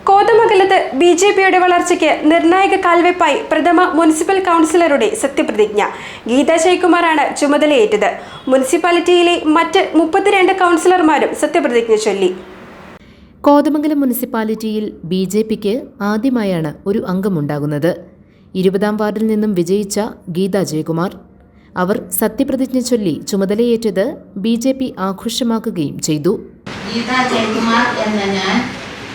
കോതമംഗലത്ത് ബിജെപിയുടെ വളർച്ചയ്ക്ക് നിർണായക കാൽവെപ്പായി പ്രഥമ മുനിസിപ്പൽ കൗൺസിലറുടെ സത്യപ്രതിജ്ഞ. ഗീതാ ജയകുമാറാണ് ചുമതലയേറ്റത്. മുനിസിപ്പാലിറ്റിയിലെ മറ്റ് 32 കൗൺസിലർമാരും സത്യപ്രതിജ്ഞ ചൊല്ലി. കോതമംഗലം മുനിസിപ്പാലിറ്റിയിൽ ബിജെപിക്ക് ആദ്യമായാണ് ഒരു അംഗമുണ്ടാകുന്നത്. 20-ാം വാർഡിൽ നിന്നും വിജയിച്ച ഗീതാ ജയകുമാർ. അവർ സത്യപ്രതിജ്ഞ ചൊല്ലി ചുമതലയേറ്റത് ബിജെപി ആഘോഷമാക്കുകയും ചെയ്തു. ഗീതാ ജയകുമാർ എന്ന ഞാൻ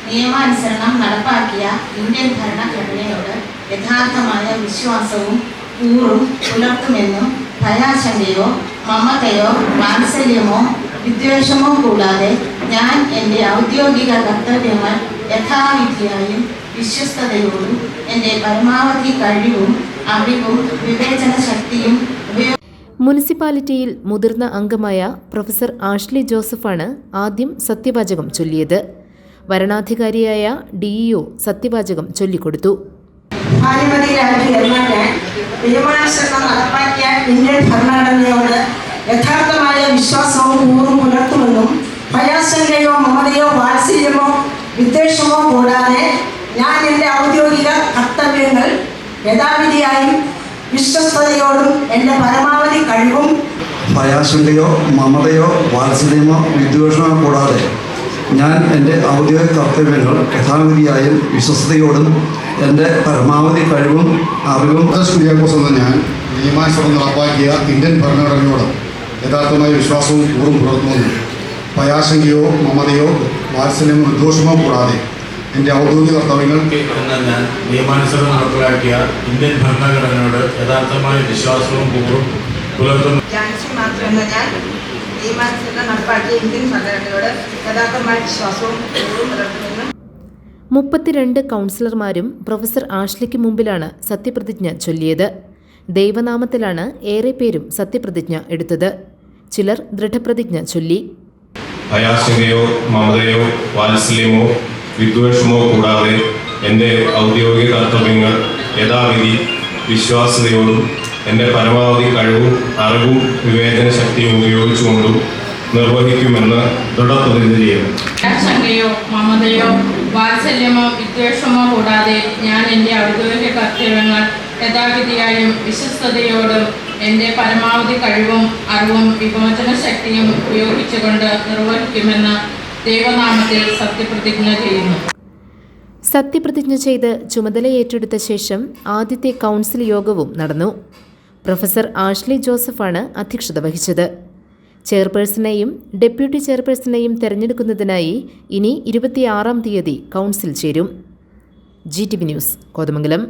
നിയമാനുസരണം നടപ്പാക്കിയ ഇന്ത്യൻ ഭരണഘടനയോട് യഥാർത്ഥമായ വിശ്വാസവും കൂറും പുലർത്തുമെന്നും ഭയാശങ്കയോ മമതയോ വാത്സല്യമോ വിദ്വേഷമോ കൂടാതെ ഞാൻ എൻ്റെ ഔദ്യോഗിക കർത്തവ്യങ്ങൾ യഥാവിധിയായും വിശ്വസ്തയോടും എൻ്റെ പരമാവധി കഴിവും അറിവും വിവേചന ശക്തിയും മുനിസിപ്പാലിറ്റിയിൽ മുതിർന്ന അംഗമായ പ്രൊഫസർ ആഷ്ലി ജോസഫാണ് ആദ്യം സത്യവാചകം ചൊല്ലിയത്. വരണാധികാരിയായ DEO സത്യവാചകം ചൊല്ലിക്കൊടുത്തു. നിയമാനുസരണം നടപ്പാക്കിയ ഇന്ത്യൻ ഭരണഘടനയോട് യഥാർത്ഥമായ വിശ്വാസവും കൂറും പുലർത്തുമെന്നും ഭയാശങ്കയോ മമതയോ വാത്സല്യമോ വിദ്വേഷമോ കൂടാതെ ഞാൻ എൻ്റെ ഔദ്യോഗിക കർത്തവ്യങ്ങൾ യഥാവിധിയായും വിശ്വസ്തയോടും എൻ്റെ പരമാവധി കഴിവും ഭയാശങ്കയോ മമതയോ വാത്സല്യമോ വിദ്വേഷമോ കൂടാതെ ഞാൻ എൻ്റെ ഔദ്യോഗിക കർത്തവ്യങ്ങൾ യഥാവിധിയായും വിശ്വസ്തയോടും എൻ്റെ പരമാവധി കഴിവും അറിവും എന്ന ഞാൻ നിയമാനുസരണം നടപ്പാക്കിയ ഇന്ത്യൻ ഭരണഘടനയോട് യഥാർത്ഥമായ വിശ്വാസവും കൂറും പുലർത്തുമെന്നും ഭയാശങ്കയോ മമതയോ വാത്സല്യമോ വിദ്വേഷമോ കൂടാതെ എൻ്റെ ഔദ്യോഗിക കർത്തവ്യങ്ങൾ ഞാൻ നിയമാനുസരണം നടപ്പിലാക്കിയ ഇന്ത്യൻ ഭരണഘടനയോട് യഥാർത്ഥമായ വിശ്വാസവും കൂറും പുലർത്തുന്നു. നടപ്പാക്കിയ ഇന്ത്യൻ ഭരണഘടനയോട് യഥാർത്ഥമായ വിശ്വാസവും കൂറും പുലർത്തുമെന്നും 32 കൗൺസിലർമാരും പ്രൊഫസർ ആഷ്ലിക്ക് മുമ്പിലാണ് സത്യപ്രതിജ്ഞ ചൊല്ലിയത്. ദൈവനാമത്തിലാണ് ഏറെ പേരും സത്യപ്രതിജ്ഞ എടുത്തത്. ചിലർ ദൃഢപ്രതിജ്ഞ ചൊല്ലി. ഭയാശങ്കയോ മമതയോ വാത്സല്യമോ വിദ്വേഷമോ കൂടാതെ എൻ്റെ ഔദ്യോഗിക കർത്തവ്യങ്ങൾ യഥാവിധി വിശ്വാസ്യതയോടും എൻ്റെ പരമാവധി കഴിവും അറിവും വിവേചന ശക്തിയും ഉപയോഗിച്ചുകൊണ്ടും നിർവഹിക്കുമെന്ന് ദൃഢപ്രതിജ്ഞ ചെയ്യുന്നു. ഭയാശങ്കയോ മമതയോ വാത്സല്യമോ വിദ്വേഷമോ കൂടാതെ ഞാൻ എൻ്റെ ഔദ്യോഗിക കർത്തവ്യങ്ങൾ യഥാവിധിയായും വിശ്വസ്തയോടും എൻ്റെ പരമാവധി കഴിവും അറിവും വിമോചന ശക്തിയും ഉപയോഗിച്ചുകൊണ്ട് നിർവഹിക്കുമെന്ന് ദൈവനാമത്തിൽ സത്യപ്രതിജ്ഞ ചെയ്യുന്നു. സത്യപ്രതിജ്ഞ ചെയ്ത് ചുമതല ഏറ്റെടുത്ത ശേഷം ആദ്യത്തെ കൗൺസിൽ യോഗവും നടന്നു. പ്രൊഫസർ ആഷ്ലി ജോസഫാണ് അധ്യക്ഷത വഹിച്ചത്. ചെയർപേഴ്സണെയും ഡെപ്യൂട്ടി ചെയർപേഴ്സണെയും തെരഞ്ഞെടുക്കുന്നതിനായി ഇനി 26-ാം തീയതി കൗൺസിൽ ചേരും. GTV news, Kothamangalam.